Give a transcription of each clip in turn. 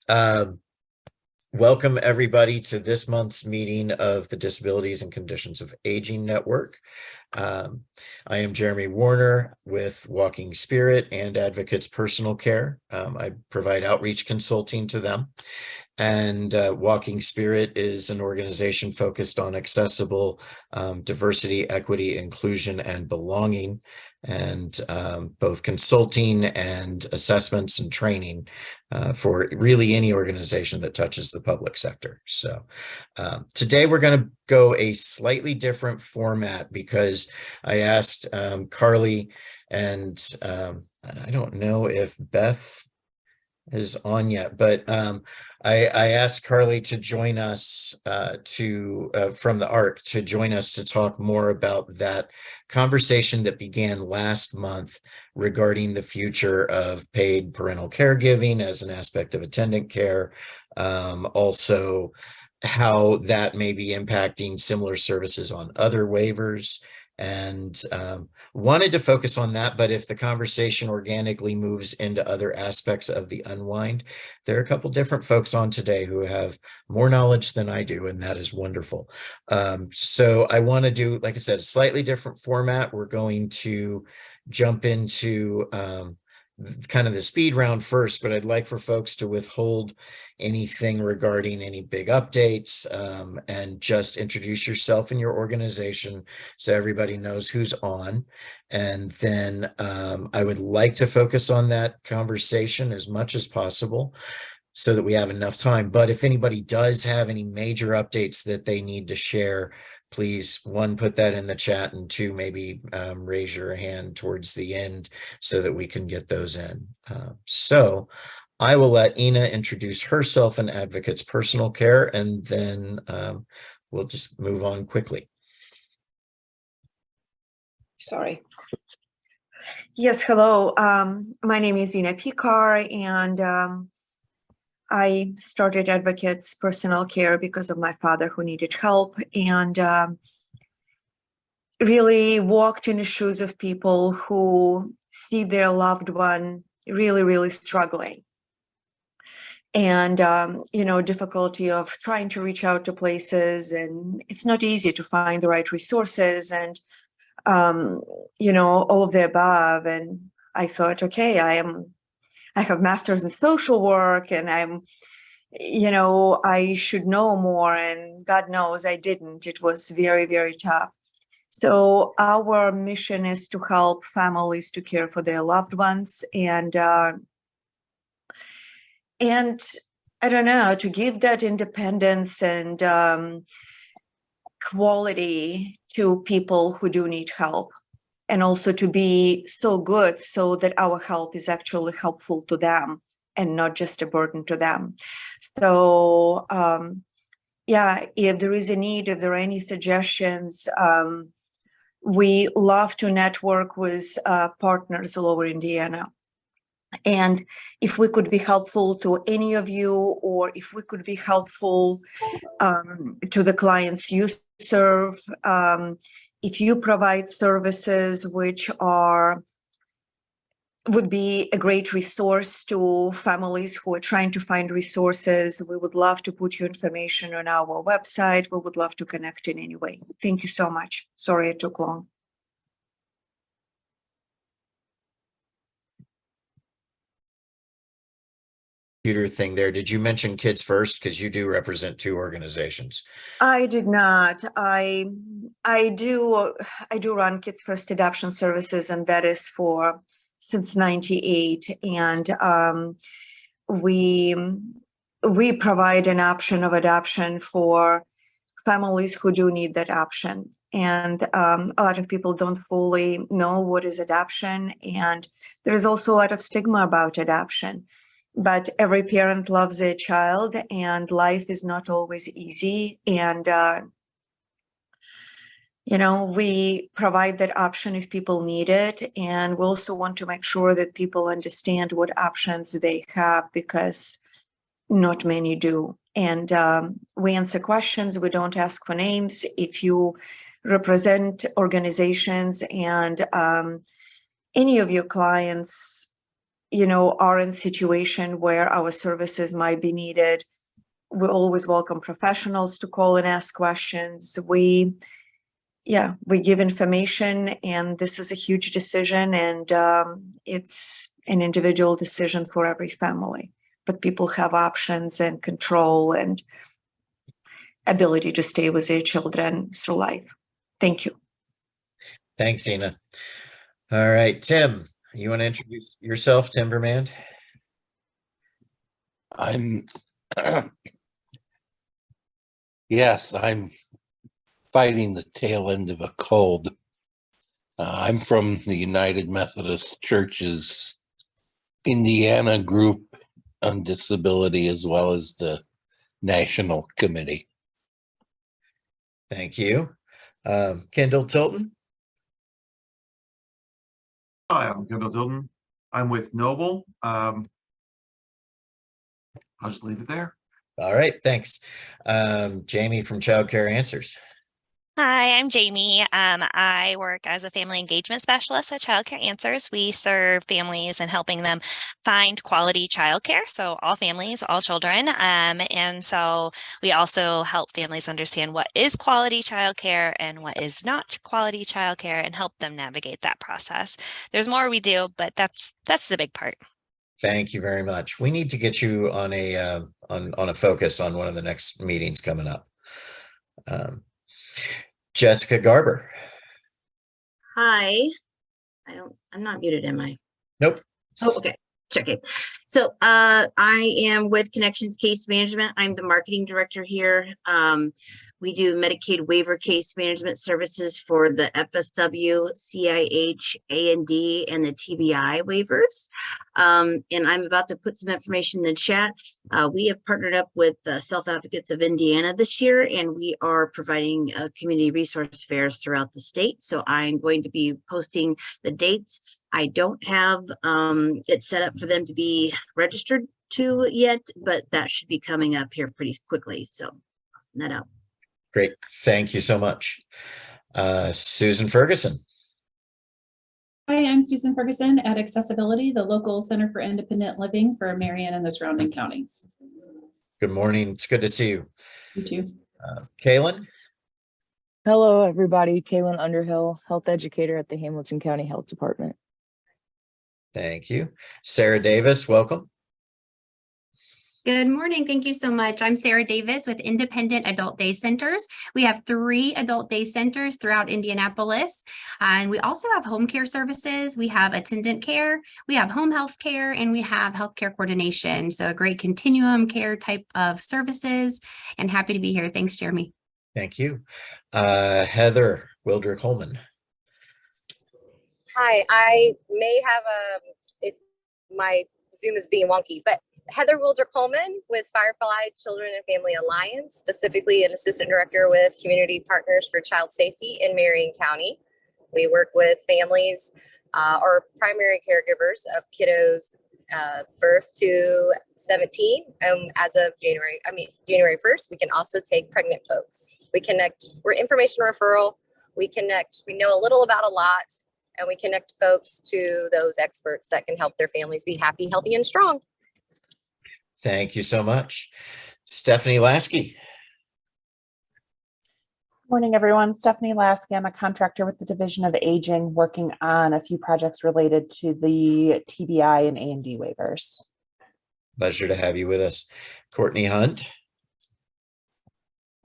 Um, Welcome everybody to this month's meeting of the Disabilities and Conditions of Aging Network. I am Jeremy Warriner with Walking Spirit and Advocates Personal Care. I provide outreach consulting to them. And Walking Spirit is an organization focused on accessible diversity, equity, inclusion, and belonging, and both consulting and assessments and training for really any organization that touches the public sector. So today we're going to go a slightly different format because I asked Carly and I don't know if Beth is on yet, but I asked Carly to join us from the ARC to join us to talk more about that conversation that began last month regarding the future of paid parental caregiving as an aspect of attendant care. Also, how that may be impacting similar services on other waivers, and wanted to focus on that. But if the conversation organically moves into other aspects of the unwind, there are a couple different folks on today who have more knowledge than I do, and that is wonderful. So I want to do, like I said, a slightly different format. We're going to jump into kind of the speed round first, but I'd like for folks to withhold anything regarding any big updates, and just introduce yourself and your organization so everybody knows who's on. And then I would like to focus on that conversation as much as possible so that we have enough time. But if anybody does have any major updates that they need to share, please, one, put that in the chat, and two, maybe raise your hand towards the end so that we can get those in. So I will let Ina introduce herself and Advocates Personal Care, and then we'll just move on quickly. Sorry. Yes, hello. My name is Ina Pikar, and I started Advocates Personal Care because of my father who needed help, and really walked in the shoes of people who see their loved one really, really struggling. And, difficulty of trying to reach out to places, and it's not easy to find the right resources and, all of the above. And I thought, okay, I have master's in social work, and I should know more, and God knows I didn't. It was very, very tough. So our mission is to help families to care for their loved ones, and I don't know, to give that independence and quality to people who do need help, and also to be so good so that our help is actually helpful to them and not just a burden to them. So yeah, if there is a need, if there are any suggestions, we love to network with partners all over Indiana. And if we could be helpful to any of you, or if we could be helpful to the clients you serve, if you provide services which would be a great resource to families who are trying to find resources, we would love to put your information on our website. We would love to connect in any way. Thank you so much. Sorry it took long. Thing there. Did you mention Kids First? Because you do represent two organizations. I did not. I do run Kids First Adoption Services, and that is for since '98. And we provide an option of adoption for families who do need that option. And a lot of people don't fully know what is adoption, and there is also a lot of stigma about adoption. But every parent loves their child, and life is not always easy. And, we provide that option if people need it. And we also want to make sure that people understand what options they have, because not many do. And we answer questions. We don't ask for names. If you represent organizations and any of your clients are in situation where our services might be needed. We always welcome professionals to call and ask questions. We give information, and this is a huge decision, and it's an individual decision for every family. But people have options and control and ability to stay with their children through life. Thank you. Thanks, Ina. All right, Tim, you want to introduce yourself, Tim Vermand? Yes, I'm fighting the tail end of a cold. I'm from the United Methodist Church's Indiana group on disability, as well as the National Committee. Thank you. Kendall Tilton? Hi, I'm Kendall Tilton. I'm with Noble. I'll just leave it there. All right, thanks. Jamie from Child Care Answers. Hi, I'm Jamie. I work as a family engagement specialist at Child Care Answers. We serve families and helping them find quality childcare. So all families, all children. And so we also help families understand what is quality childcare and what is not quality childcare and help them navigate that process. There's more we do, but that's the big part. Thank you very much. We need to get you on a on a focus on one of the next meetings coming up. Jessica Garber. Hi. I'm not muted, am I? Nope. Oh, okay. Check it. So I am with Connections Case Management. I'm the marketing director here. We do Medicaid waiver case management services for the FSW, CIH, A&D, and the TBI waivers. And I'm about to put some information in the chat. We have partnered up with the Self Advocates of Indiana this year, and we are providing community resource fairs throughout the state. So I'm going to be posting the dates. I don't have it set up for them to be registered to yet, but that should be coming up here pretty quickly. So I'll send that out. Great. Thank you so much. Susan Ferguson. Hi, I'm Susan Ferguson at Accessibility, the local Center for Independent Living for Marion and the surrounding counties. Good morning. It's good to see you. You too. Kaylin. Hello, everybody. Kaylin Underhill, health educator at the Hamilton County Health Department. Thank you. Sarah Davis, welcome. Good morning. Thank you so much. I'm Sarah Davis with Independent Adult Day Centers. We have 3 adult day centers throughout Indianapolis, and we also have home care services. We have attendant care, we have home health care, and we have healthcare coordination. So a great continuum care type of services, and happy to be here. Thanks, Jeremy. Thank you. Heather Wildrick Holman. Hi, I may have my Zoom is being wonky, but Heather Wildrick Coleman with Firefly Children and Family Alliance, specifically an assistant director with Community Partners for Child Safety in Marion County. We work with families or primary caregivers of kiddos birth to 17. As of January 1st, we can also take pregnant folks. We connect, we're information referral. We connect, we know a little about a lot, and we connect folks to those experts that can help their families be happy, healthy, and strong. Thank you so much. Stephanie Lasky. Morning, everyone. Stephanie Lasky. I'm a contractor with the Division of Aging, working on a few projects related to the TBI and A&D waivers. Pleasure to have you with us. Courtney Hunt.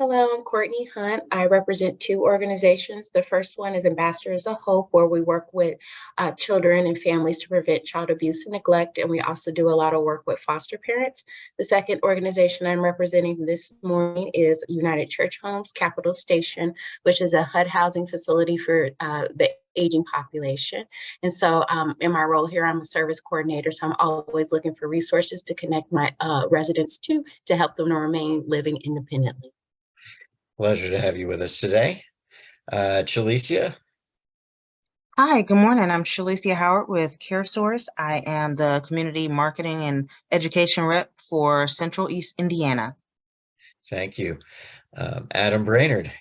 Hello, I'm Courtney Hunt. I represent 2 organizations. The first one is Ambassadors of Hope, where we work with children and families to prevent child abuse and neglect, and we also do a lot of work with foster parents. The second organization I'm representing this morning is United Church Homes Capital Station, which is a HUD housing facility for the aging population. And so in my role here, I'm a service coordinator, so I'm always looking for resources to connect my residents to help them to remain living independently. Pleasure to have you with us today. Chalicia. Hi, good morning. I'm Shalicia Howard with CareSource. I am the community marketing and education rep for Central East Indiana. Thank you. Adam Brainerd.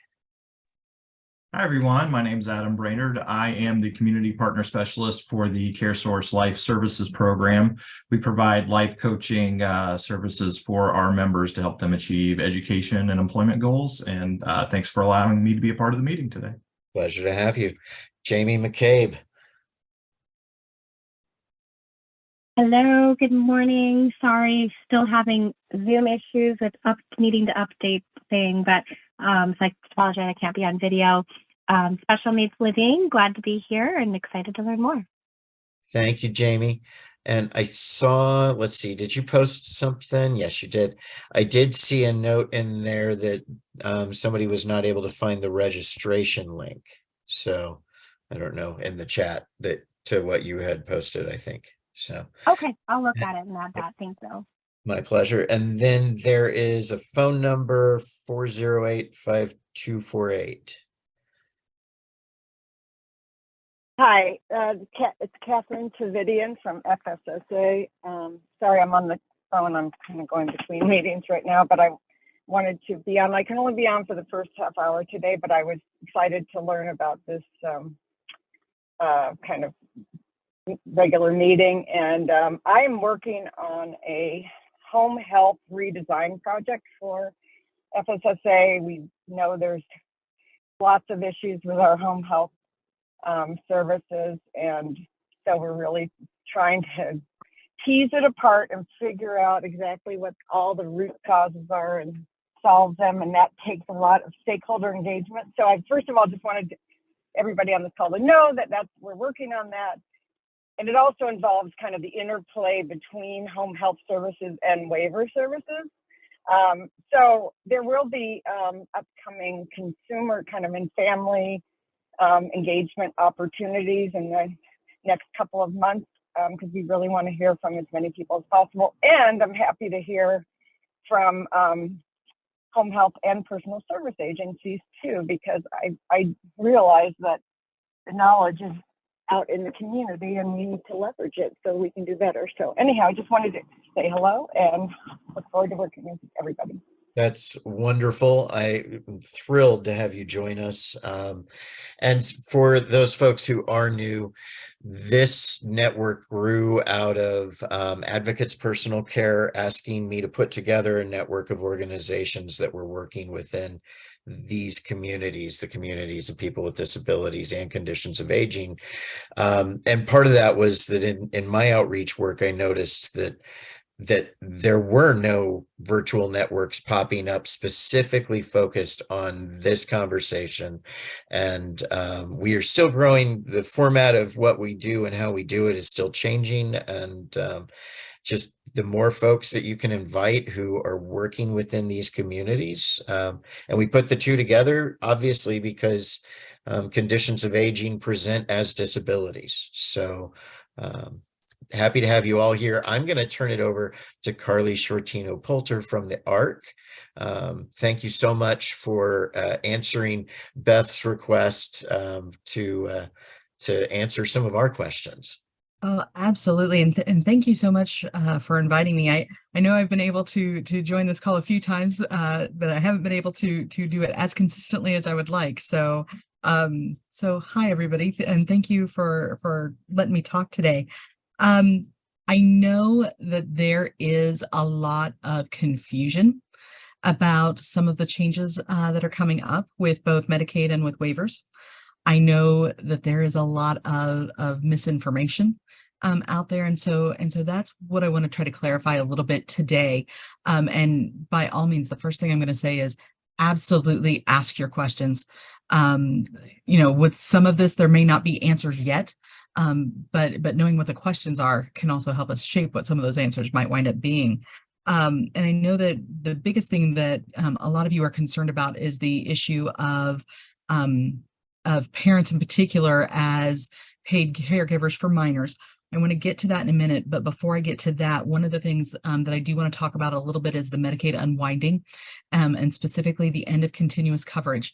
Hi, everyone. My name is Adam Brainerd. I am the Community Partner Specialist for the CareSource Life Services Program. We provide life coaching services for our members to help them achieve education and employment goals. And thanks for allowing me to be a part of the meeting today. Pleasure to have you. Jamie McCabe. Hello, good morning. Sorry, still having Zoom issues with needing to update thing, but so I apologize, I can't be on video. Special needs living, glad to be here and excited to learn more. Thank you, Jamie. And I saw, let's see, did you post something? Yes, you did. I did see a note in there that somebody was not able to find the registration link. So I don't know, in the chat that to what you had posted, I think. So Okay, I'll look at it and add that. Thanks, Bill. my pleasure. And then there is a phone number 408-5248. Hi, it's Catherine Tavidian from FSSA. Sorry, I'm on the phone. I'm kind of going between meetings right now, but I wanted to be on. I can only be on for the first half hour today, but I was excited to learn about this kind of regular meeting. And I am working on a home health redesign project for FSSA. We know there's lots of issues with our home health services, and so we're really trying to tease it apart and figure out exactly what all the root causes are and solve them, and that takes a lot of stakeholder engagement. So I first of all just wanted everybody on this call to know that we're working on that, and it also involves kind of the interplay between home health services and waiver services. So there will be upcoming consumer kind of and family engagement opportunities in the next couple of months, because we really want to hear from as many people as possible. And I'm happy to hear from home health and personal service agencies too, because I realize that the knowledge is out in the community and we need to leverage it so we can do better. So anyhow, I just wanted to say hello and look forward to working with everybody. That's wonderful. I'm thrilled to have you join us. And for those folks who are new, this network grew out of Advocates Personal Care asking me to put together a network of organizations that were working within these communities, the communities of people with disabilities and conditions of aging. And part of that was that in my outreach work, I noticed that there were no virtual networks popping up specifically focused on this conversation. And we are still growing. The format of what we do and how we do it is still changing. And just the more folks that you can invite who are working within these communities. And we put the two together, obviously, because conditions of aging present as disabilities. So happy to have you all here. I'm going to turn it over to Carly Shortino-Poulter from the ARC. Thank you so much for answering Beth's request to answer some of our questions. Oh, absolutely. And thank you so much for inviting me. I know I've been able to join this call a few times, but I haven't been able to do it as consistently as I would like. So hi, everybody, and thank you for letting me talk today. I know that there is a lot of confusion about some of the changes that are coming up with both Medicaid and with waivers. I know that there is a lot of misinformation out there, and so that's what I want to try to clarify a little bit today. And by all means, the first thing I'm going to say is absolutely ask your questions. With some of this, there may not be answers yet. But knowing what the questions are can also help us shape what some of those answers might wind up being. And I know that the biggest thing that a lot of you are concerned about is the issue of parents in particular as paid caregivers for minors. I want to get to that in a minute, but before I get to that, one of the things that I do want to talk about a little bit is the Medicaid unwinding, and specifically the end of continuous coverage,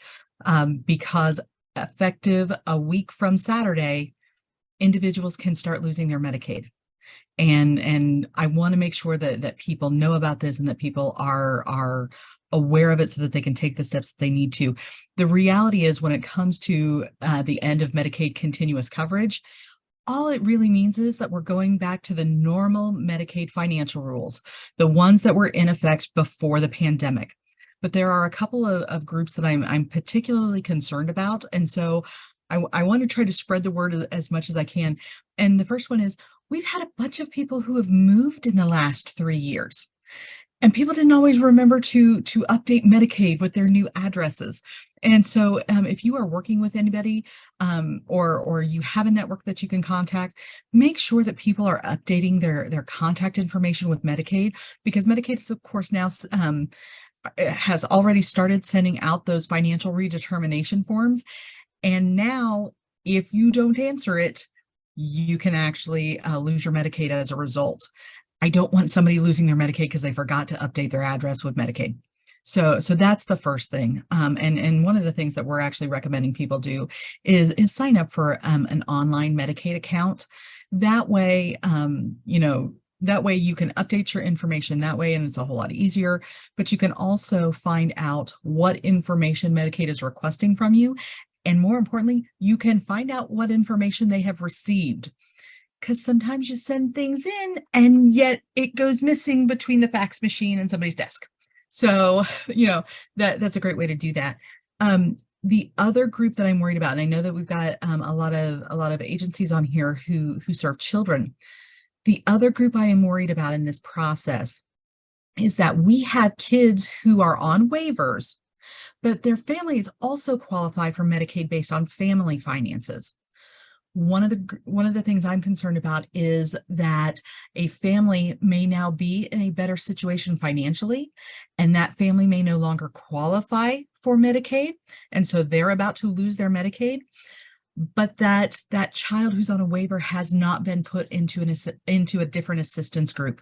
because effective a week from Saturday, individuals can start losing their Medicaid. And I want to make sure that people know about this and that people are aware of it so that they can take the steps that they need to. The reality is, when it comes to the end of Medicaid continuous coverage, all it really means is that we're going back to the normal Medicaid financial rules, the ones that were in effect before the pandemic. But there are a couple of groups that I'm particularly concerned about. And so I want to try to spread the word as much as I can. And the first one is, we've had a bunch of people who have moved in the last 3 years. And people didn't always remember to update Medicaid with their new addresses. And so if you are working with anybody or you have a network that you can contact, make sure that people are updating their contact information with Medicaid, because Medicaid is, of course, now has already started sending out those financial redetermination forms. And now, if you don't answer it, you can actually lose your Medicaid as a result. I don't want somebody losing their Medicaid because they forgot to update their address with Medicaid. So that's the first thing. And one of the things that we're actually recommending people do is sign up for an online Medicaid account. That way, that way you can update your information that way, and it's a whole lot easier. But you can also find out what information Medicaid is requesting from you. And more importantly, you can find out what information they have received. Because sometimes you send things in and yet it goes missing between the fax machine and somebody's desk. So, that's a great way to do that. The other group that I'm worried about, and I know that we've got a lot of agencies on here who serve children. The other group I am worried about in this process is that we have kids who are on waivers, but their families also qualify for Medicaid based on family finances. One of the things I'm concerned about is that a family may now be in a better situation financially, and that family may no longer qualify for Medicaid, and so they're about to lose their Medicaid. But that child who's on a waiver has not been put into a different assistance group.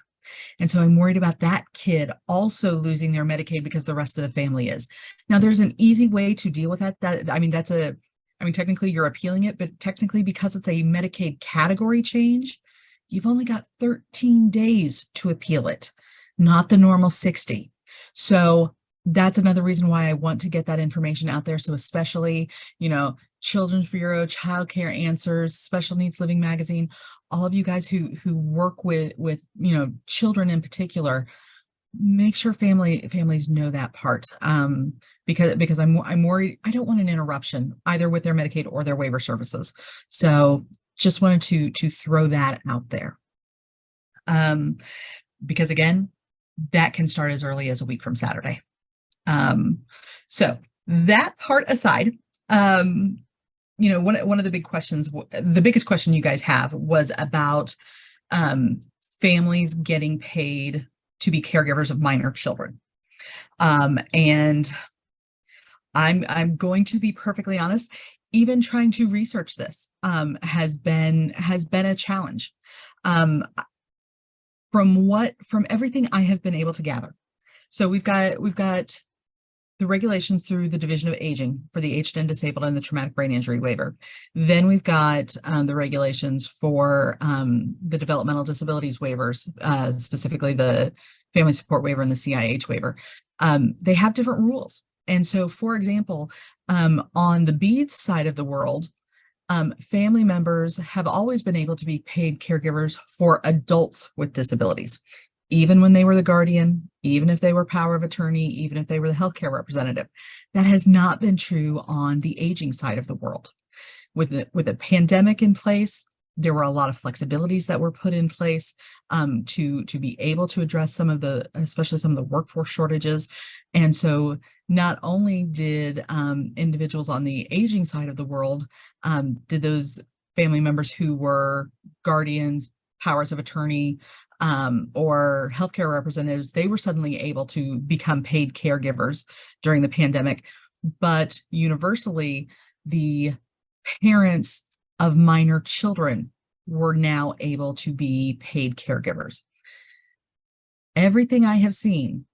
And so I'm worried about that kid also losing their Medicaid because the rest of the family is. Now, there's an easy way to deal with that. Technically you're appealing it, but technically, because it's a Medicaid category change, you've only got 13 days to appeal it, not the normal 60. So that's another reason why I want to get that information out there. So especially, Children's Bureau, Child Care Answers, Special Needs Living Magazine, all of you guys who work with children in particular, make sure families know that part, because I'm worried. I don't want an interruption either with their Medicaid or their waiver services. So just wanted to throw that out there, because again, that can start as early as a week from Saturday. So that part aside, one of the big questions, the biggest question you guys have was about families getting paid to be caregivers of minor children. And I'm going to be perfectly honest, even trying to research this has been a challenge. From everything I have been able to gather. So we've got the regulations through the Division of Aging for the aged and disabled and the traumatic brain injury waiver. Then we've got the regulations for the developmental disabilities waivers, specifically the family support waiver and the CIH waiver. They have different rules. And so, for example, on the BEAD side of the world, family members have always been able to be paid caregivers for adults with disabilities, even when they were the guardian, even if they were power of attorney, even if they were the healthcare representative. That has not been true on the aging side of the world. With a pandemic in place, there were a lot of flexibilities that were put in place to be able to address especially some of the workforce shortages. And so not only did individuals on the aging side of the world, did those family members who were guardians, powers of attorney, or healthcare representatives, they were suddenly able to become paid caregivers during the pandemic. But universally, the parents of minor children were now able to be paid caregivers. Everything I have seen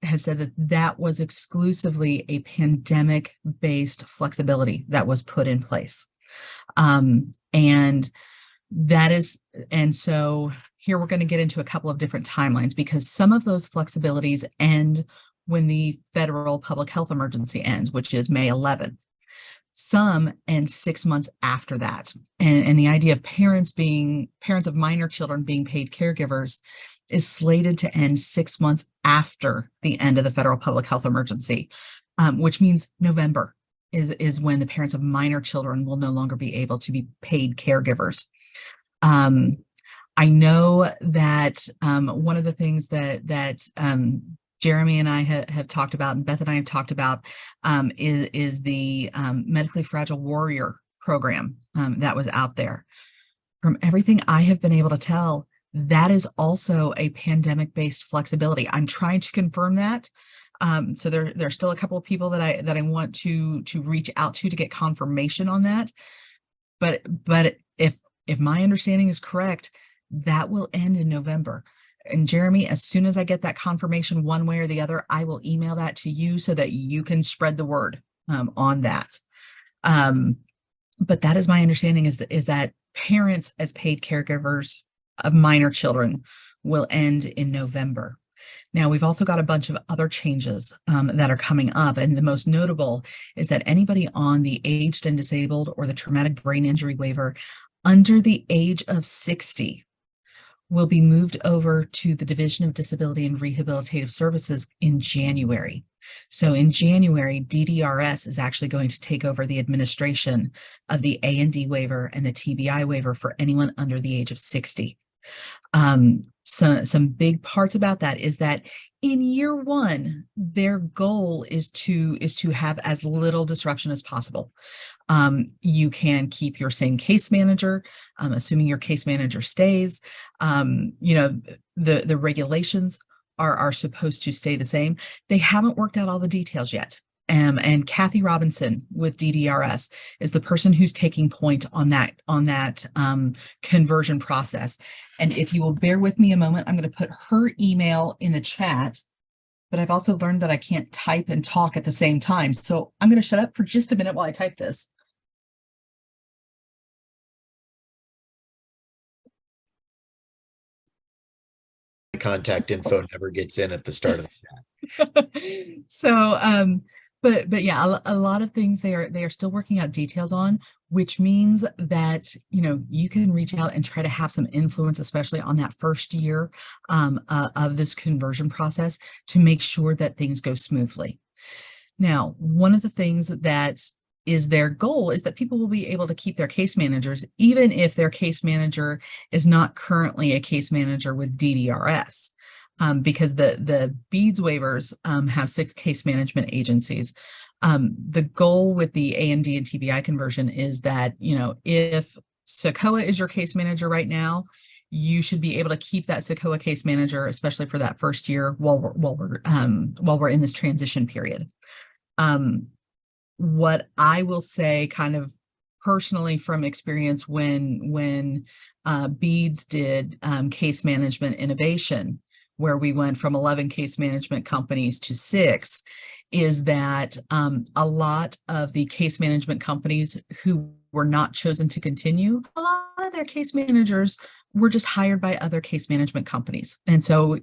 has said that was exclusively a pandemic-based flexibility that was put in place. And so here we're going to get into a couple of different timelines because some of those flexibilities end when the federal public health emergency ends, which is May 11th. Some end 6 months after that. And the idea of parents of minor children being paid caregivers is slated to end 6 months after the end of the federal public health emergency, which means November is when the parents of minor children will no longer be able to be paid caregivers. I know that one of the things that Jeremy and I have talked about, and Beth and I have talked about, is the medically fragile warrior program that was out there. From everything I have been able to tell, that is also a pandemic-based flexibility. I'm trying to confirm that. So there's still a couple of people that I want to reach out to get confirmation on that. But if my understanding is correct, that will end in November. And Jeremy, as soon as I get that confirmation one way or the other, I will email that to you so that you can spread the word on that. But that is my understanding is that parents as paid caregivers of minor children will end in November. Now, we've also got a bunch of other changes that are coming up, and the most notable is that anybody on the aged and disabled or the traumatic brain injury waiver under the age of 60 will be moved over to the Division of Disability and Rehabilitative Services in January. So in January, DDRS is actually going to take over the administration of the A&D waiver and the TBI waiver for anyone under the age of 60. So some big parts about that is that in year one, their goal is to have as little disruption as possible. You can keep your same case manager, assuming your case manager stays. The regulations are supposed to stay the same. They haven't worked out all the details yet. And Kathy Robinson with DDRS is the person who's taking point on that conversion process. And if you will bear with me a moment, I'm going to put her email in the chat, but I've also learned that I can't type and talk at the same time. So I'm going to shut up for just a minute while I type this. Contact info never gets in at the start of the chat. So, but yeah, a lot of things they are still working out details on, which means that, you can reach out and try to have some influence, especially on that first year of this conversion process to make sure that things go smoothly. Now, one of the things that is their goal is that people will be able to keep their case managers, even if their case manager is not currently a case manager with DDRS. Because the BEADS waivers have 6 case management agencies. The goal with the A&D and TBI conversion is that, if SACOA is your case manager right now, you should be able to keep that SACOA case manager, especially for that first year while we're in this transition period. What I will say, kind of personally from experience, when BEADS did case management innovation, where we went from 11 case management companies to 6, is that a lot of the case management companies who were not chosen to continue, a lot of their case managers were just hired by other case management companies. And so,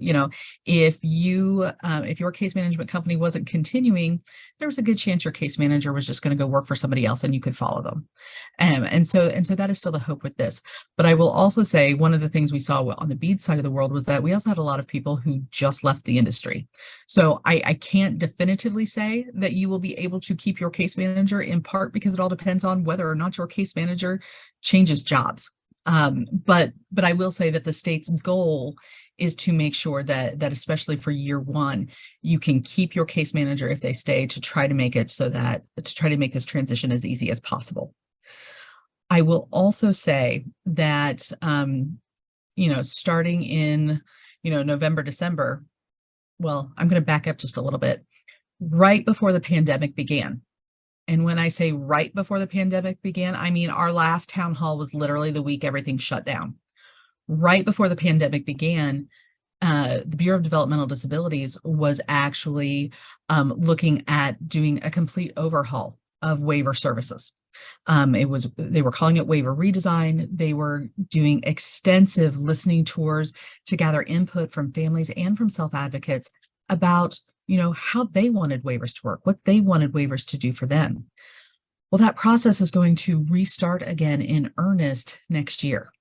if your case management company wasn't continuing, there was a good chance your case manager was just going to go work for somebody else and you could follow them. And so that is still the hope with this. But I will also say one of the things we saw on the BEAD side of the world was that we also had a lot of people who just left the industry. So I can't definitively say that you will be able to keep your case manager, in part because it all depends on whether or not your case manager changes jobs. But I will say that the state's goal is to make sure that especially for year one, you can keep your case manager if they stay, to try to make this transition as easy as possible. I will also say that, starting in, November, December, well, I'm going to back up just a little bit, right before the pandemic began. And when I say right before the pandemic began, I mean our last town hall was literally the week everything shut down. Right before the pandemic began, the Bureau of Developmental Disabilities was actually looking at doing a complete overhaul of waiver services. They were calling it waiver redesign. They were doing extensive listening tours to gather input from families and from self-advocates about, how they wanted waivers to work, what they wanted waivers to do for them. Well, that process is going to restart again in earnest next year.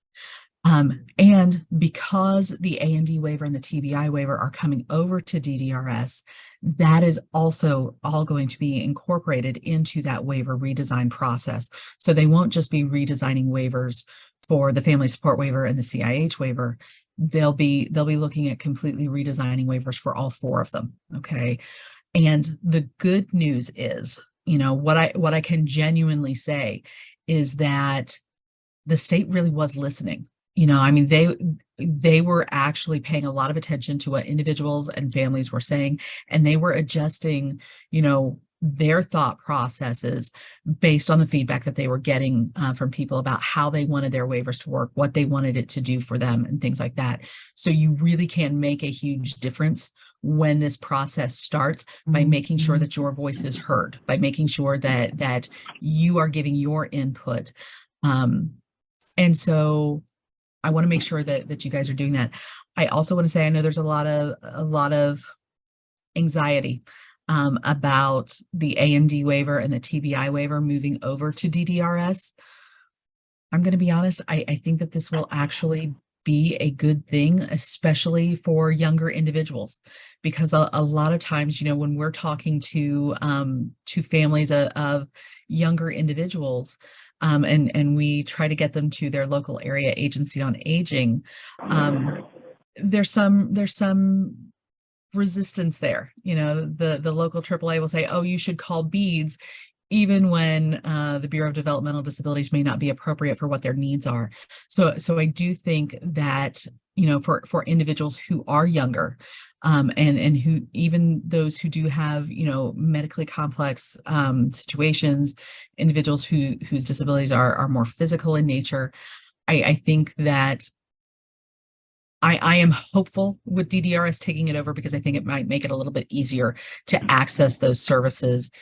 And because the A&D waiver and the TBI waiver are coming over to DDRS, that is also all going to be incorporated into that waiver redesign process. So they won't just be redesigning waivers for the family support waiver and the CIH waiver. They'll be looking at completely redesigning waivers for all 4 of them. Okay. And the good news is, what I can genuinely say is that the state really was listening. They were actually paying a lot of attention to what individuals and families were saying, and they were adjusting, their thought processes based on the feedback that they were getting from people about how they wanted their waivers to work, what they wanted it to do for them, and things like that. So you really can make a huge difference when this process starts by making sure that your voice is heard, by making sure that you are giving your input. And so I want to make sure that you guys are doing that. I also want to say, I know there's a lot of anxiety about the A&D waiver and the TBI waiver moving over to DDRS. I'm going to be honest, I think that this will actually be a good thing, especially for younger individuals, because a lot of times, when we're talking to families of younger individuals, and we try to get them to their local area agency on aging, there's some resistance there. The local AAA will say, oh, you should call BEADS, even when the Bureau of Developmental Disabilities may not be appropriate for what their needs are. So I do think that, for individuals who are younger, and who, even those who do have, medically complex situations, individuals whose disabilities are more physical in nature, I think that I am hopeful with DDRS taking it over, because I think it might make it a little bit easier to access those services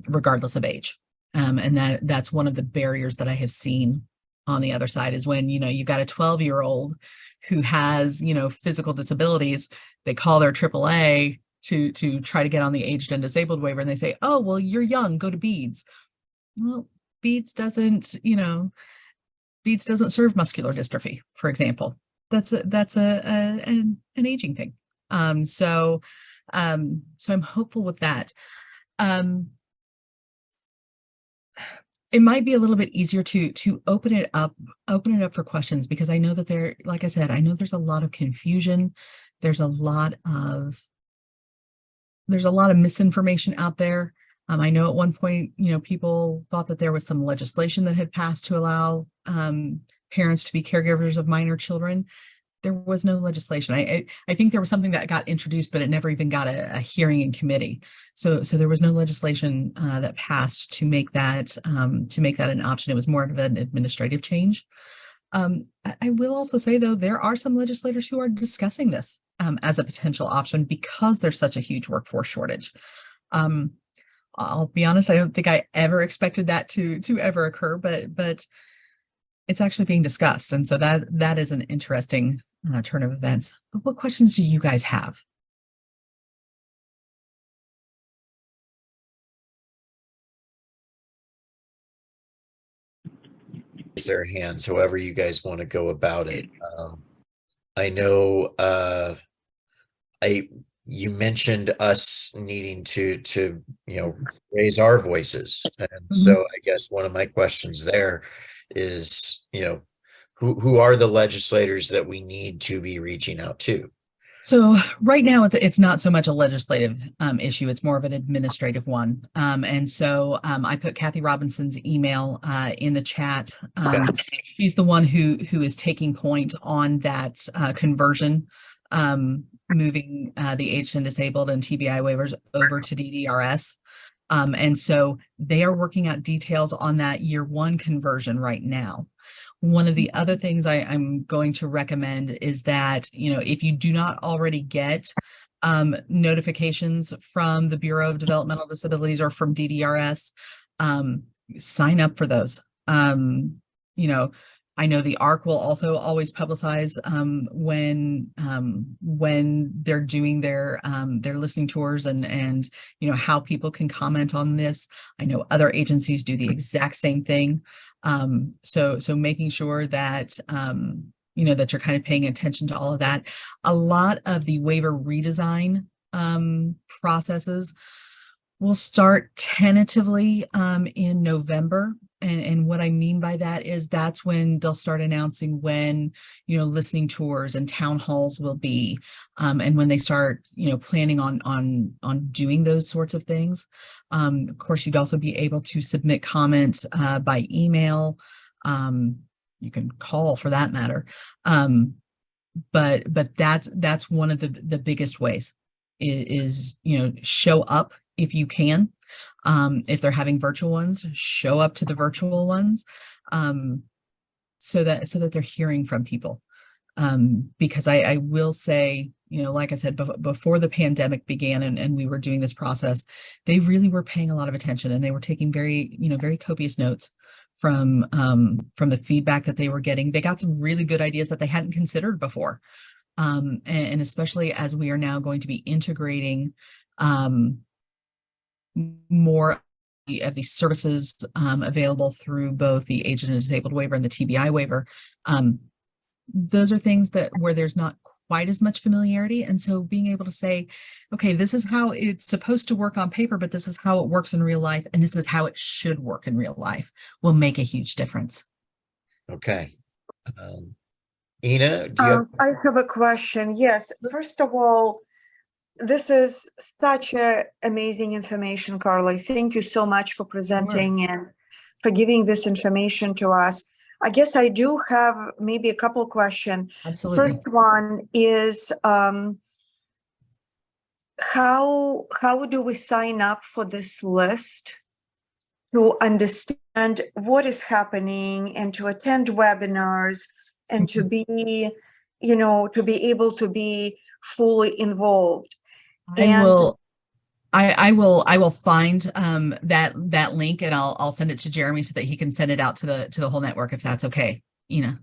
regardless of age. And that's one of the barriers that I have seen on the other side, is when, you've got a 12-year-old who has, physical disabilities. They call their AAA to try to get on the aged and disabled waiver, and they say, oh, well, you're young, go to BEADS. Well, BEADS doesn't serve muscular dystrophy, for example. That's an aging thing. So I'm hopeful with that. It might be a little bit easier to open it up for questions, because I know that like I said, I know there's a lot of confusion. There's a lot of misinformation out there. I know at one point, people thought that there was some legislation that had passed to allow parents to be caregivers of minor children. There was no legislation. I think there was something that got introduced, but it never even got a hearing in committee. So there was no legislation that passed to make that an option. It was more of an administrative change. I will also say, though, there are some legislators who are discussing this as a potential option, because there's such a huge workforce shortage. I'll be honest, I don't think I ever expected that to ever occur, but it's actually being discussed. And so that is an interesting turn of events. But what questions do you guys have? Their hands, however you guys want to go about it. I know you mentioned us needing to raise our voices, and so I guess one of my questions there is, who are the legislators that we need to be reaching out to? So right now, it's not so much a legislative issue, it's more of an administrative one. And so I put Kathy Robinson's email in the chat. She's the one who is taking point on that conversion, moving the aged and disabled and TBI waivers over to DDRS. And so they are working out details on that year 1 conversion right now. One of the other things I'm going to recommend is that, if you do not already get notifications from the Bureau of Developmental Disabilities or from DDRS, sign up for those. You know, I know the ARC will also always publicize when they're doing their listening tours and you know how people can comment on this. I know other agencies do the exact same thing. So making sure that you know that you're kind of paying attention to all of that. A lot of the waiver redesign processes will start tentatively in November. And what I mean by that is that's when they'll start announcing when, you know, listening tours and town halls will be, and when they start, you know, planning on doing those sorts of things. Of course, you'd also be able to submit comments by email. You can call for that matter. But that's one of the biggest ways is, you know, show up if you can. If they're having virtual ones, show up to the virtual ones, so that they're hearing from people. Because I will say, you know, like I said, before the pandemic began and we were doing this process, they really were paying a lot of attention and they were taking very, you know, very copious notes from the feedback that they were getting. They got some really good ideas that they hadn't considered before. And especially as we are now going to be integrating more of these services available through both the aged and disabled waiver and the TBI waiver. Those are things that where there's not quite as much familiarity. And so being able to say, okay, this is how it's supposed to work on paper, but this is how it works in real life. And this is how it should work in real life will make a huge difference. Okay. Ina, do you have? I have a question. Yes, first of all, this is such amazing information, Carly. Thank you so much for presenting and for giving this information to us. I guess I do have maybe a couple questions. Absolutely. First one is how do we sign up for this list to understand what is happening and to attend webinars and to be, you know, to be able to be fully involved? I will find that link and I'll send it to Jeremy so that he can send it out to the whole network if that's okay, Ina.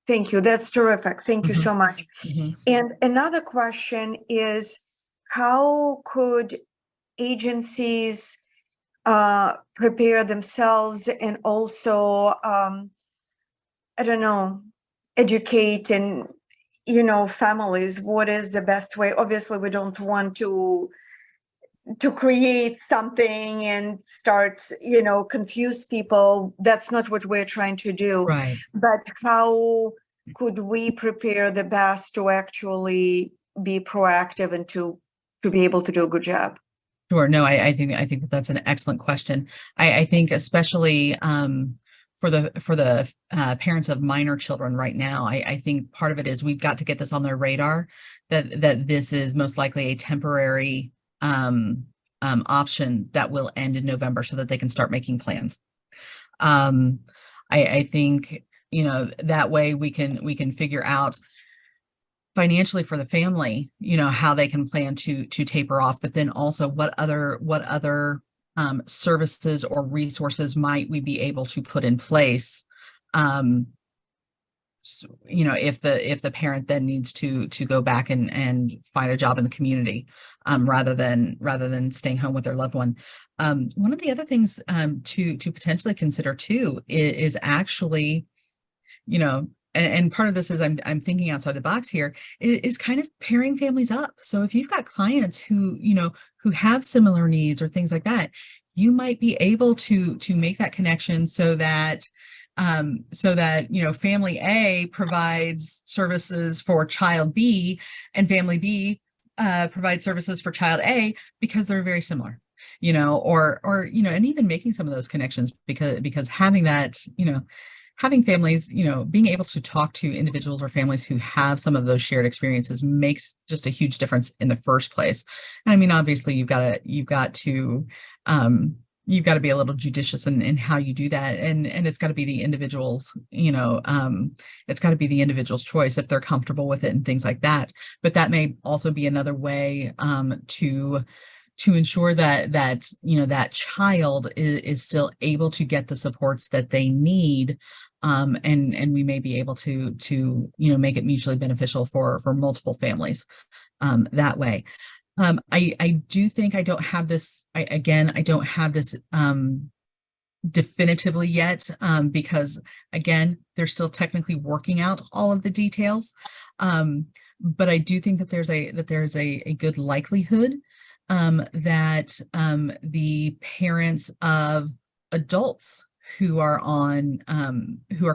Thank you. That's terrific. Thank you Mhm. so much. Mhm. And another question is, how could agencies prepare themselves and also, I don't know, educate and, you know, families? What is the best way? Obviously, we don't want to create something and start, you know, confuse people. That's not what we're trying to do. Right. But how could we prepare the best to actually be proactive and to be able to do a good job? Sure. No, I think that's an excellent question. I think especially for the parents of minor children right now, I think part of it is we've got to get this on their radar that this is most likely a temporary option that will end in November so that they can start making plans. I think, you know, that way we can figure out financially for the family, you know, how they can plan to taper off, but then also what other services or resources might we be able to put in place, you know, if the parent then needs to go back and find a job in the community, rather than staying home with their loved one. One of the other things to potentially consider too is actually, you know, and part of this is I'm thinking outside the box here is kind of pairing families up. So if you've got clients who, you know, who have similar needs or things like that, you might be able to make that connection so that you know, family A provides services for child B and family B provides services for child A because they're very similar, you know, or you know, and even making some of those connections because having that, you know, having families, you know, being able to talk to individuals or families who have some of those shared experiences makes just a huge difference in the first place. And I mean, obviously you've got to be a little judicious in how you do that. And it's got to be the individual's, you know, it's got to be the individual's choice if they're comfortable with it and things like that. But that may also be another way to ensure that that child is still able to get the supports that they need. And we may be able to make it mutually beneficial for multiple families that way. I do think I don't have this, I don't have this definitively yet, because again, they're still technically working out all of the details. But I do think that there's a good likelihood that the parents of adults who are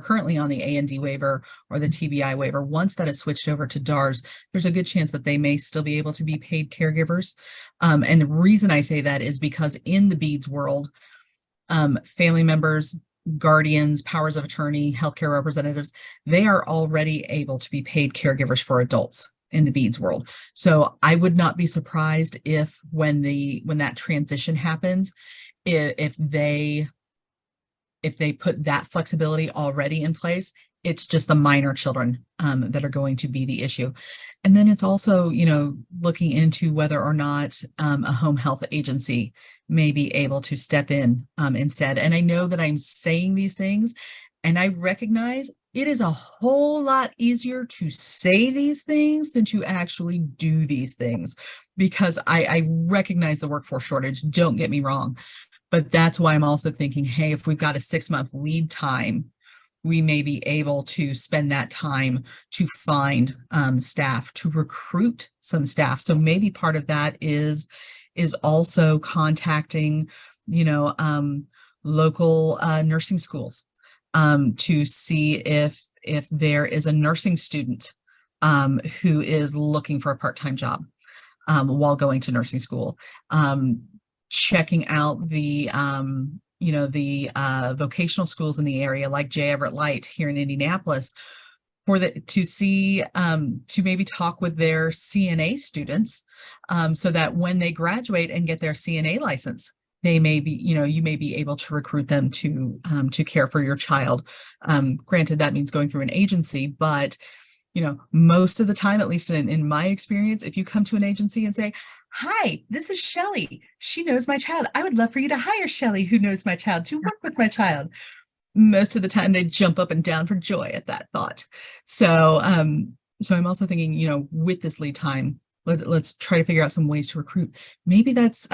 currently on the A&D waiver or the TBI waiver, once that is switched over to DARS, there's a good chance that they may still be able to be paid caregivers. And the reason I say that is because in the BEADS world, family members, guardians, powers of attorney, healthcare representatives, they are already able to be paid caregivers for adults in the BEADS world. So I would not be surprised if when that transition happens, if they put that flexibility already in place. It's just the minor children that are going to be the issue. And then it's also, looking into whether or not a home health agency may be able to step in instead. And I know that I'm saying these things, and I recognize it is a whole lot easier to say these things than to actually do these things, because I recognize the workforce shortage, don't get me wrong. But that's why I'm also thinking, hey, if we've got a 6-month lead time, we may be able to spend that time to find staff, to recruit some staff. So maybe part of that is also contacting, local nursing schools to see if there is a nursing student who is looking for a part-time job while going to nursing school. Checking out the vocational schools in the area, like J. Everett Light here in Indianapolis, to maybe talk with their CNA students, so that when they graduate and get their CNA license, they may be, you may be able to recruit them to care for your child. Granted, that means going through an agency, but most of the time, at least in my experience, if you come to an agency and say, "Hi, this is Shelley. She knows my child. I would love for you to hire Shelley, who knows my child, to work with my child." Most of the time they jump up and down for joy at that thought. So I'm also thinking, with this lead time, let's try to figure out some ways to recruit. Maybe that's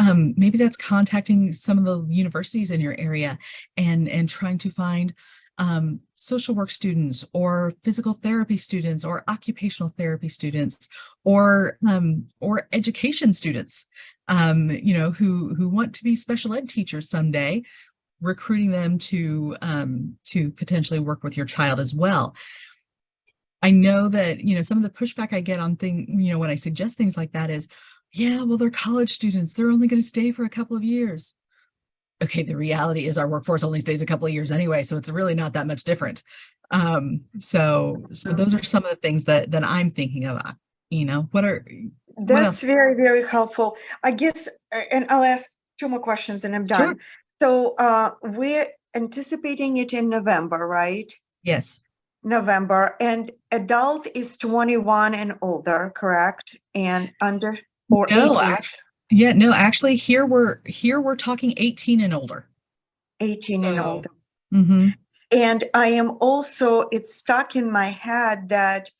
contacting some of the universities in your area and trying to find social work students or physical therapy students or occupational therapy students or education students, who want to be special ed teachers someday, recruiting them to potentially work with your child as well. I know that, some of the pushback I get on when I suggest things like that is, yeah, well, they're college students. They're only going to stay for a couple of years. Okay, the reality is our workforce only stays a couple of years anyway, so it's really not that much different. So those are some of the things that I'm thinking about. That's very, very helpful. I guess, and I'll ask 2 more questions and I'm done. Sure. So we're anticipating it in November, right? Yes. November, and adult is 21 and older, correct? And under or No, 18? Actually, here we're talking 18 and older. 18 and older. Mm-hmm. And I am also, it's stuck in my head that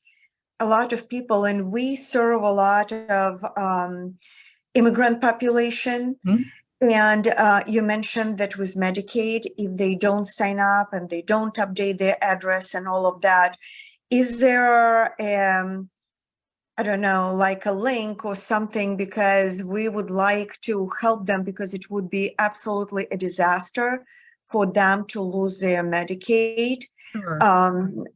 a lot of people, and we serve a lot of immigrant population. Mm-hmm. And you mentioned that with Medicaid, if they don't sign up and they don't update their address and all of that, is there, I don't know, like a link or something, because we would like to help them, because it would be absolutely a disaster for them to lose their Medicaid. Sure.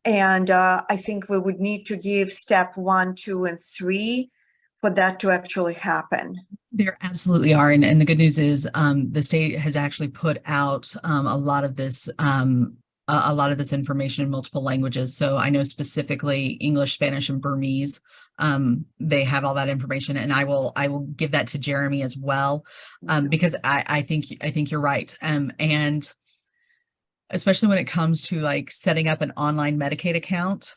And I think we would need to give step 1, 2, and 3 for that to actually happen. There absolutely are. And the good news is the state has actually put out a lot of this information in multiple languages. So I know specifically English, Spanish, and Burmese. They have all that information, and I will give that to Jeremy as well, because I think you're right. And especially when it comes to like setting up an online Medicaid account,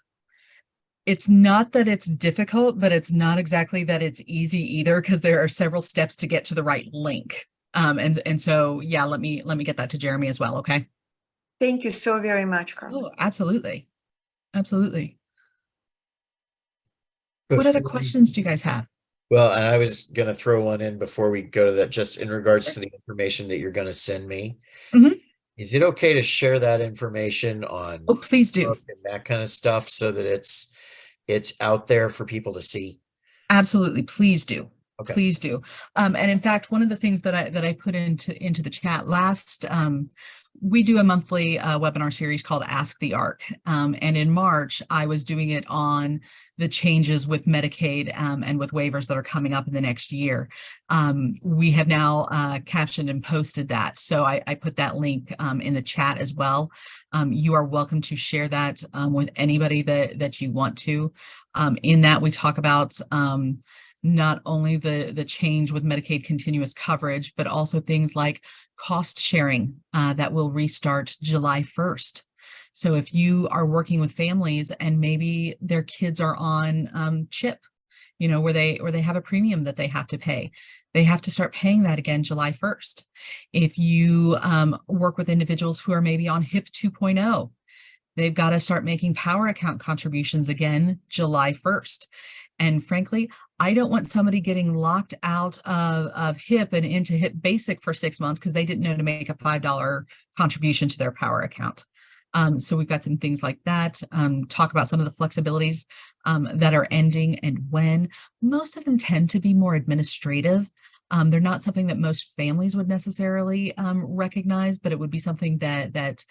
It's not that it's difficult, but it's not exactly that it's easy either, because there are several steps to get to the right link. And so, yeah, let me get that to Jeremy as well. Okay. Thank you so very much, Carmen. Oh, absolutely. Absolutely. What other Before we- questions do you guys have? Well, and I was going to throw one in before we go to that, just in regards to the information that you're going to send me. Mhm. Is it okay to share that information on Oh, please do. Facebook and that kind of stuff so that it's out there for people to see? Absolutely. Please do. Okay. Please do. And in fact, one of the things that I put into the chat last, we do a monthly webinar series called Ask the ARC. And in March, I was doing it on the changes with Medicaid and with waivers that are coming up in the next year. We have now captioned and posted that. So I put that link in the chat as well. You are welcome to share that with anybody that you want to. In that, we talk about not only the change with Medicaid continuous coverage, but also things like cost sharing that will restart July 1st. So if you are working with families and maybe their kids are on CHIP, where they have a premium that they have to pay, they have to start paying that again July 1st. If you work with individuals who are maybe on HIP 2.0, they've got to start making power account contributions again July 1st. And frankly, I don't want somebody getting locked out of HIP and into HIP Basic for 6 months because they didn't know to make a $5 contribution to their power account. So we've got some things like that. Talk about some of the flexibilities that are ending and when. Most of them tend to be more administrative. They're not something that most families would necessarily recognize, but it would be something that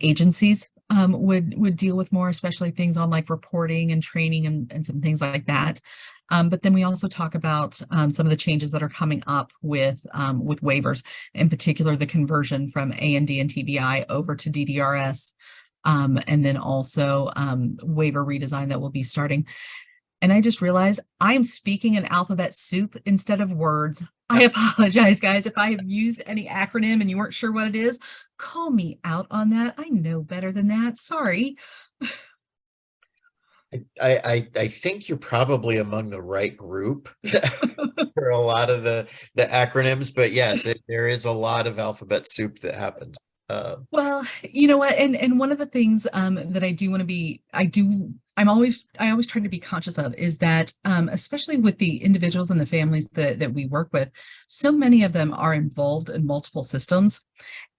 agencies would deal with more, especially things on like reporting and training and some things like that. But then we also talk about some of the changes that are coming up with waivers, in particular the conversion from A&D and TBI over to DDRS, and then also waiver redesign that will be starting. And I just realized I'm speaking in alphabet soup instead of words. I apologize, guys. If I have used any acronym and you weren't sure what it is, call me out on that. I know better than that. Sorry. I think you're probably among the right group for a lot of the acronyms, but yes, there is a lot of alphabet soup that happens. Well, you know what, and one of the things that I do want to be, I always try to be conscious of is that especially with the individuals and the families that we work with, so many of them are involved in multiple systems.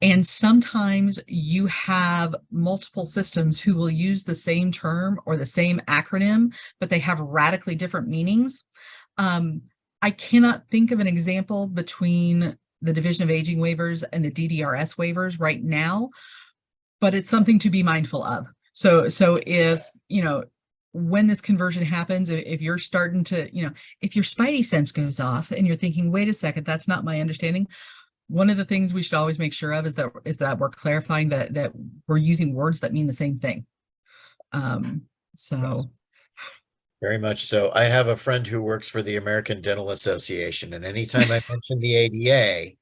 And sometimes you have multiple systems who will use the same term or the same acronym, but they have radically different meanings. I cannot think of an example between the Division of Aging waivers and the DDRS waivers right now, but it's something to be mindful of. So if, when this conversion happens, if you're starting to, if your spidey sense goes off and you're thinking, wait a second, that's not my understanding. One of the things we should always make sure of is that we're clarifying that we're using words that mean the same thing. So. Very much so. I have a friend who works for the American Dental Association, and anytime I mention the ADA,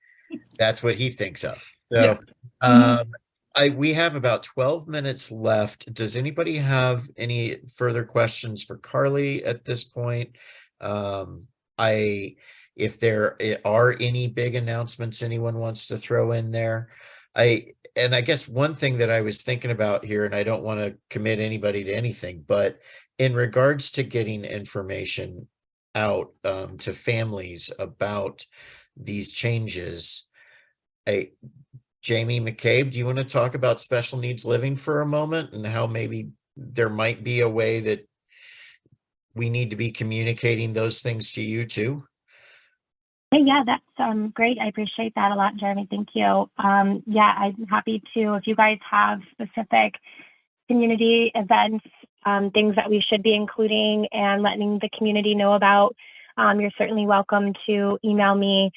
that's what he thinks of. So, we have about 12 minutes left. Does anybody have any further questions for Carly at this point? If there are any big announcements anyone wants to throw in there, I guess one thing that I was thinking about here, and I don't want to commit anybody to anything, but in regards to getting information out to families about these changes, Jamie McCabe, do you want to talk about special needs living for a moment and how maybe there might be a way that we need to be communicating those things to you too? Hey, yeah, that's great. I appreciate that a lot, Jeremy. Thank you. Yeah, I'm happy to, if you guys have specific community events, things that we should be including and letting the community know about, you're certainly welcome to email me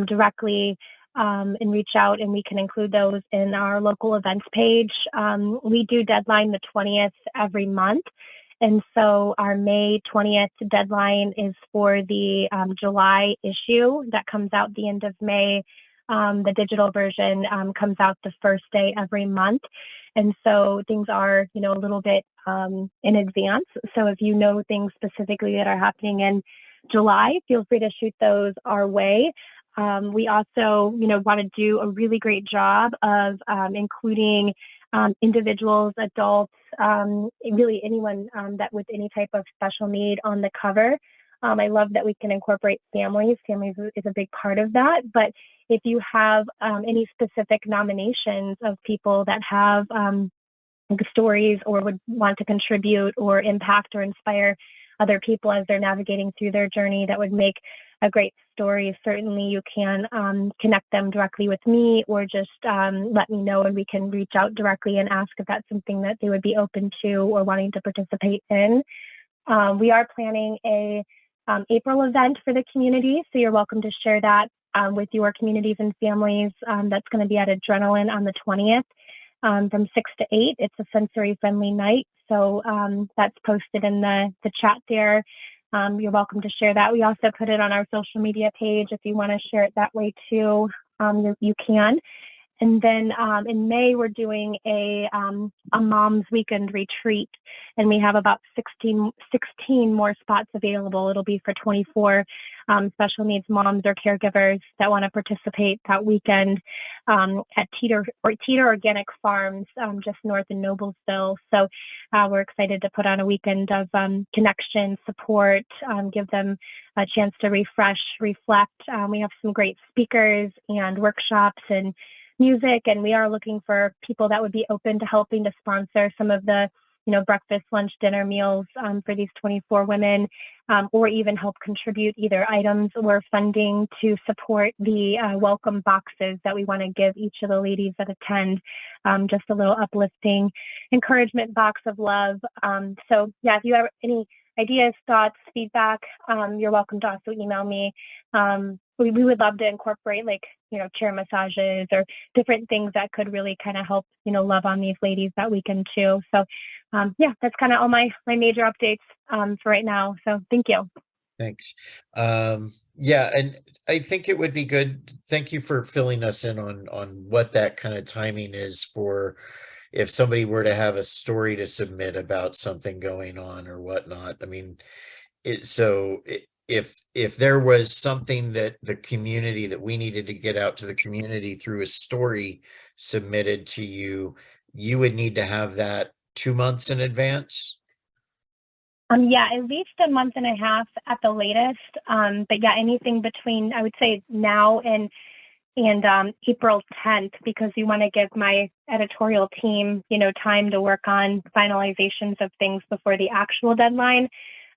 directly and reach out, and we can include those in our local events page. We do deadline the 20th every month. And so our May 20th deadline is for the July issue that comes out the end of May. The digital version comes out the first day every month. And so things are, you know, a little bit in advance. So if you know things specifically that are happening in July, feel free to shoot those our way. We also, you know, want to do a really great job of including individuals, adults, really anyone that with any type of special need on the cover. I love that we can incorporate families. Families is a big part of that. But if you have any specific nominations of people that have stories or would want to contribute or impact or inspire other people as they're navigating through their journey, that would make a great story. Certainly you can connect them directly with me, or just let me know and we can reach out directly and ask if that's something that they would be open to or wanting to participate in. We are planning a April event for the community, so you're welcome to share that with your communities and families. That's going to be at Adrenaline on the 20th from 6 to 8. It's a sensory friendly night, so that's posted in the chat there. You're welcome to share that. We also put it on our social media page. If you want to share it that way too, you can. And then in May, we're doing a mom's weekend retreat, and we have about 16 more spots available. It'll be for 24 special needs moms or caregivers that want to participate that weekend at Teeter Organic Farms, just north of Noblesville. So we're excited to put on a weekend of connection, support, give them a chance to refresh, reflect. We have some great speakers and workshops and music, and we are looking for people that would be open to helping to sponsor some of the, you know, breakfast, lunch, dinner meals for these 24 women, or even help contribute either items or funding to support the welcome boxes that we want to give each of the ladies that attend. Just a little uplifting encouragement box of love. So yeah, if you have any ideas, thoughts, feedback, you're welcome to also email me. We would love to incorporate, like, you know, chair massages or different things that could really kind of help, you know, love on these ladies that weekend too. So yeah, that's kind of all my major updates for right now. So thank you. Thanks. Yeah, and I think it would be good. Thank you for filling us in on what that kind of timing is for if somebody were to have a story to submit about something going on or whatnot. I mean, if there was something that the community that we needed to get out to the community through a story submitted to you, you would need to have that 2 months in advance. Yeah, at least a month and a half at the latest. But yeah, anything between, I would say, now and April 10th, because you want to give my editorial team, you know, time to work on finalizations of things before the actual deadline.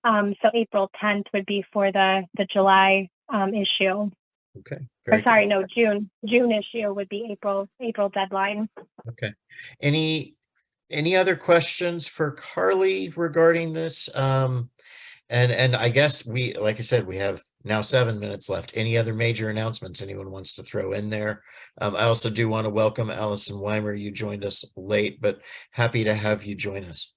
So April 10th would be for the July issue. Okay. Or sorry, no, June issue would be April deadline. Okay. Any other questions for Carly regarding this? And I guess like I said, we have now 7 minutes left. Any other major announcements anyone wants to throw in there? I also do want to welcome Allison Weimer. You joined us late, but happy to have you join us.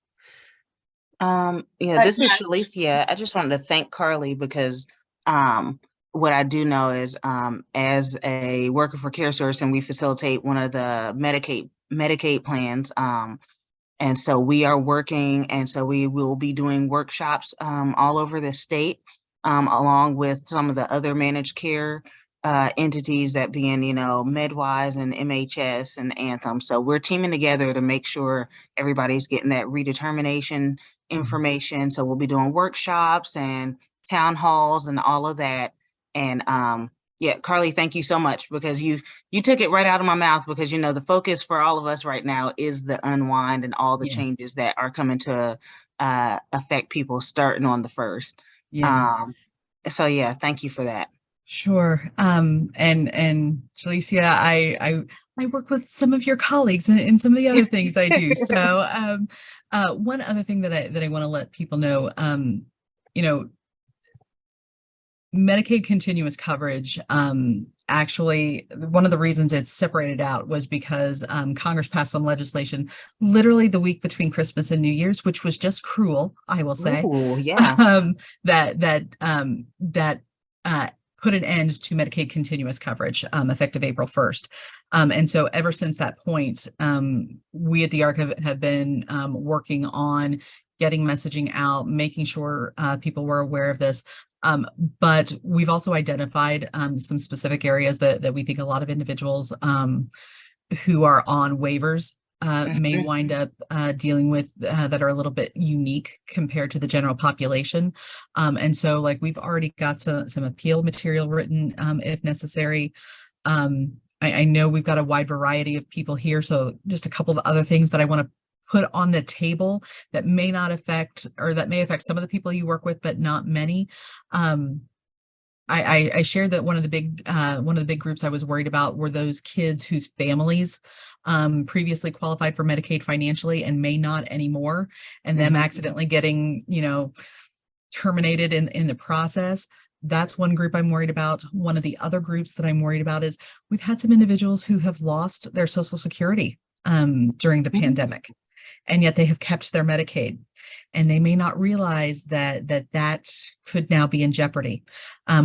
Yeah, this is Shalicia. I just wanted to thank Carly because what I do know is as a worker for CareSource, and we facilitate one of the Medicaid plans. And so we are working, and so we will be doing workshops all over the state, along with some of the other managed care entities, that being, you know, MedWise and MHS and Anthem. So we're teaming together to make sure everybody's getting that redetermination information. So we'll be doing workshops and town halls and all of that. And yeah, Carly, thank you so much, because you took it right out of my mouth, because, you know, the focus for all of us right now is the unwind and all the changes that are coming to affect people starting on the 1st. Yeah. So yeah, thank you for that. Sure. And Shalicia, I work with some of your colleagues in some of the other things I do. So one other thing that I want to let people know, you know, Medicaid continuous coverage, actually, one of the reasons it's separated out was because Congress passed some legislation literally the week between Christmas and New Year's, which was just cruel, I will say. Ooh, yeah. That put an end to Medicaid continuous coverage effective April 1st. And so ever since that point, we at the ARC have been working on getting messaging out, making sure people were aware of this. But we've also identified some specific areas that we think a lot of individuals who are on waivers may wind up dealing with that are a little bit unique compared to the general population. And so like we've already got some appeal material written if necessary. I know we've got a wide variety of people here, so just a couple of other things that I want to put on the table that may not affect, or that may affect some of the people you work with, but not many. I shared that one of the big groups I was worried about were those kids whose families previously qualified for Medicaid financially and may not anymore, and them accidentally getting, terminated in the process. That's one group I'm worried about. One of the other groups that I'm worried about is we've had some individuals who have lost their Social Security during the pandemic, and yet they have kept their Medicaid. And they may not realize that could now be in jeopardy.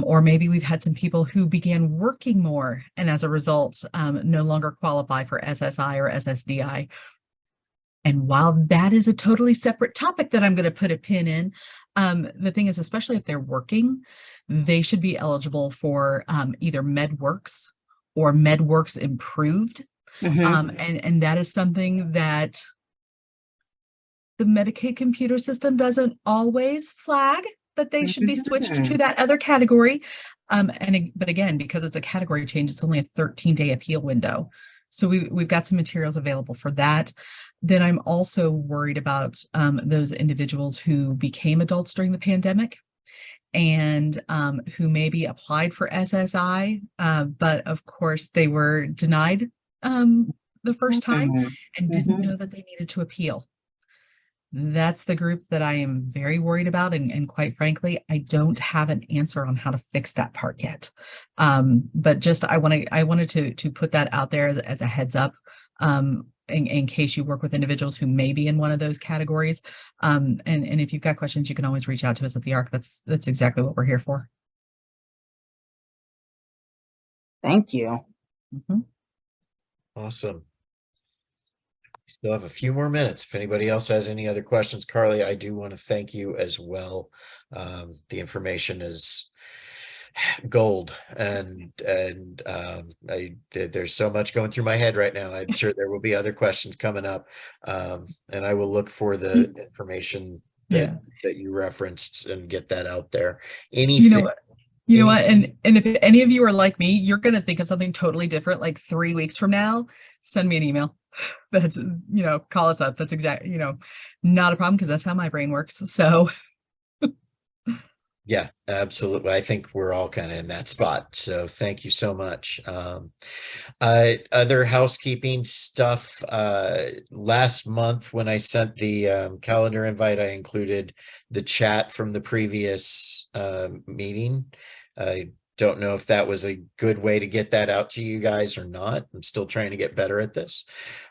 Or maybe we've had some people who began working more and as a result no longer qualify for SSI or SSDI. And while that is a totally separate topic that I'm going to put a pin in, the thing is, especially if they're working, they should be eligible for either MedWorks or MedWorks Improved. And that is something that the Medicaid computer system doesn't always flag that they should be switched to that other category. But again, because it's a category change, it's only a 13-day appeal window. So we've got some materials available for that. Then I'm also worried about those individuals who became adults during the pandemic and who maybe applied for SSI, but of course they were denied the first time and didn't know that they needed to appeal. That's the group that I am very worried about. And quite frankly, I don't have an answer on how to fix that part yet. But just I wanted to put that out there as a heads up in case you work with individuals who may be in one of those categories. And if you've got questions, you can always reach out to us at the ARC. That's exactly what we're here for. Thank you. Awesome. Still have a few more minutes. If anybody else has any other questions, Carly, I do want to thank you as well. The information is gold, and there's so much going through my head right now. I'm sure there will be other questions coming up, and I will look for the information that you referenced and get that out there. Anything. You know what? And if any of you are like me, you're going to think of something totally different like 3 weeks from now. Send me an email. That's, call us up. That's exactly, not a problem, because that's how my brain works. So. Yeah, absolutely. I think we're all kind of in that spot. So thank you so much. Other housekeeping stuff. Last month when I sent the calendar invite, I included the chat from the previous meeting. I don't know if that was a good way to get that out to you guys or not. I'm still trying to get better at this.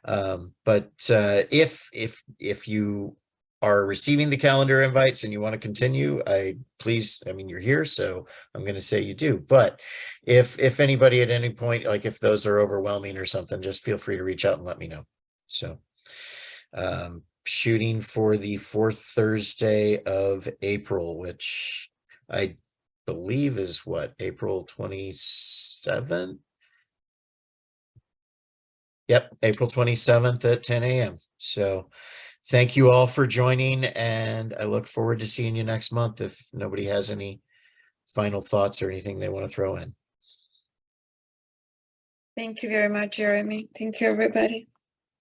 But if you are receiving the calendar invites and you want to continue, you're here, so I'm going to say you do. But if anybody at any point, like if those are overwhelming or something, just feel free to reach out and let me know. So shooting for the 4th Thursday of April, which I believe is what, April 27th? Yep, April 27th at 10 a.m. So thank you all for joining, and I look forward to seeing you next month if nobody has any final thoughts or anything they want to throw in. Thank you very much, Jeremy. Thank you, everybody.